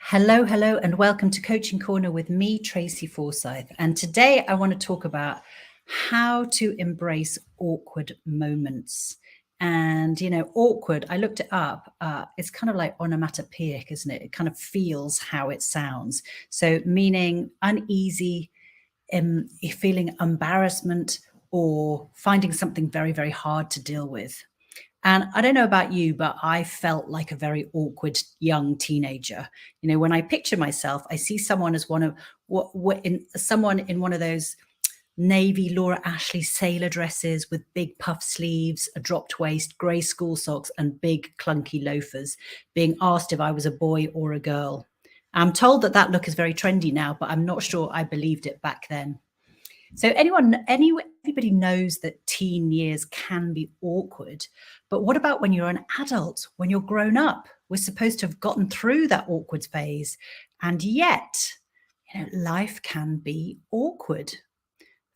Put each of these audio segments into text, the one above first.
Hello, hello, and welcome to Coaching Corner with me, Tracy Forsyth. And today I want to talk about how to embrace awkward moments. And, awkward, I looked it up. It's kind of like onomatopoeic, isn't it? It kind of feels how it sounds. So, meaning uneasy, feeling embarrassment, or finding something very, very hard to deal with. And I don't know about you, but I felt like a very awkward young teenager. When I picture myself, I see someone as someone in one of those navy Laura Ashley sailor dresses with big puff sleeves, a dropped waist, grey school socks, and big clunky loafers, being asked if I was a boy or a girl. I'm told that look is very trendy now, but I'm not sure I believed it back then. So everybody knows that teen years can be awkward, but what about when you're an adult, when you're grown up? We're supposed to have gotten through that awkward phase, and yet, life can be awkward.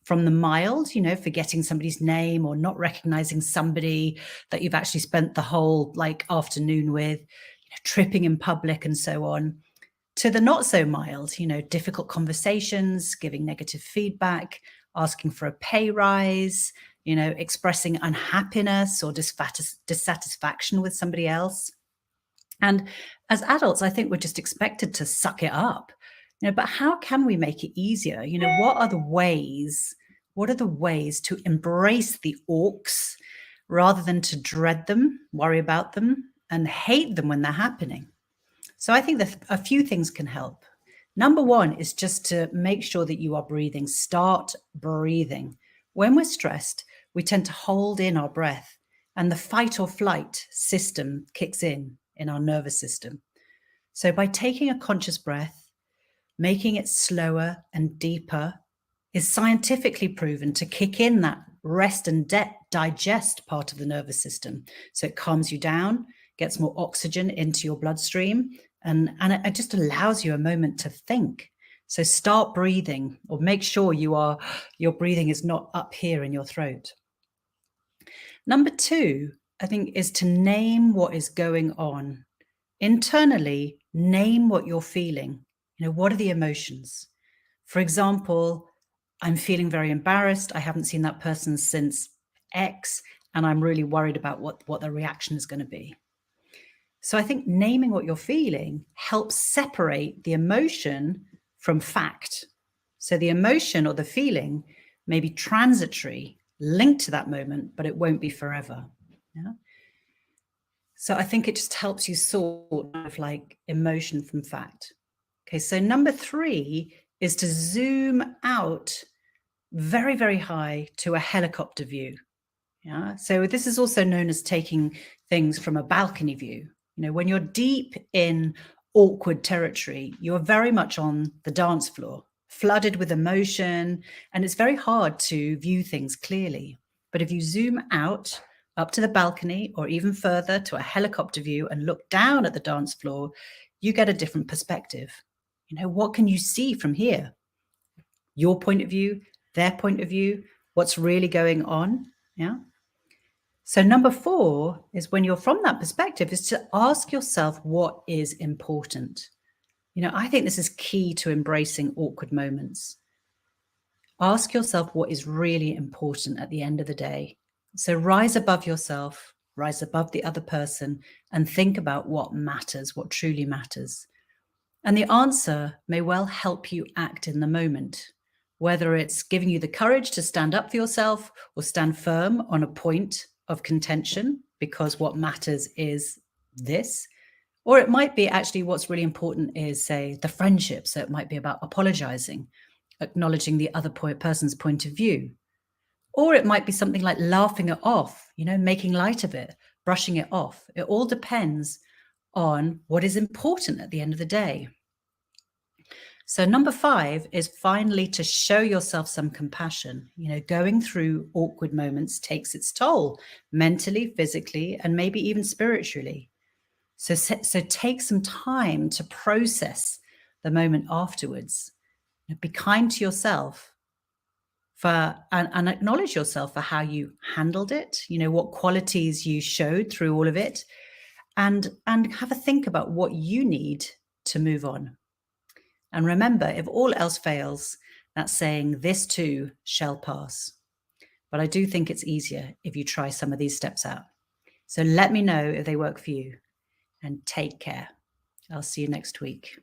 From the mild, forgetting somebody's name or not recognizing somebody that you've actually spent the whole afternoon with, tripping in public and so on, to the not so mild, difficult conversations, giving negative feedback, asking for a pay rise, expressing unhappiness or dissatisfaction with somebody else. And as adults, I think we're just expected to suck it up. But how can we make it easier? What are the ways to embrace the awks rather than to dread them, worry about them, and hate them when they're happening? So I think that a few things can help. Number one is just to make sure that you are breathing. Start breathing. When we're stressed, we tend to hold in our breath, and the fight or flight system kicks in our nervous system. So by taking a conscious breath, making it slower and deeper is scientifically proven to kick in that rest and digest part of the nervous system. So it calms you down, gets more oxygen into your bloodstream, and it just allows you a moment to think. So start breathing, or make sure your breathing is not up here in your throat. Number two, I think, is to name what is going on. Internally, name what you're feeling. What are the emotions? For example, I'm feeling very embarrassed. I haven't seen that person since X, and I'm really worried about what the reaction is going to be. So I think naming what you're feeling helps separate the emotion from fact. So the emotion or the feeling may be transitory, linked to that moment, but it won't be forever. Yeah? So I think it just helps you sort of emotion from fact. Okay, so number three is to zoom out very, very high to a helicopter view. Yeah. So this is also known as taking things from a balcony view. When you're deep in awkward territory, you're very much on the dance floor, flooded with emotion, and it's very hard to view things clearly. But if you zoom out up to the balcony or even further to a helicopter view and look down at the dance floor, you get a different perspective. What can you see from here? Your point of view, their point of view, what's really going on? Yeah. So number four is, when you're from that perspective, is to ask yourself what is important. I think this is key to embracing awkward moments. Ask yourself what is really important at the end of the day. So rise above yourself, rise above the other person, and think about what matters, what truly matters. And the answer may well help you act in the moment, whether it's giving you the courage to stand up for yourself or stand firm on a point of contention because what matters is this, or it might be actually what's really important is, say, the friendship. So it might be about apologizing, acknowledging the other person's point of view, or it might be something like laughing it off, making light of it, brushing it off. It all depends on what is important at the end of the day. So number five is finally to show yourself some compassion. Going through awkward moments takes its toll mentally, physically, and maybe even spiritually. So take some time to process the moment afterwards. Be kind to yourself and acknowledge yourself for how you handled it, what qualities you showed through all of it, and have a think about what you need to move on. And remember, if all else fails, that's saying this too shall pass. But I do think it's easier if you try some of these steps out. So let me know if they work for you, and take care. I'll see you next week.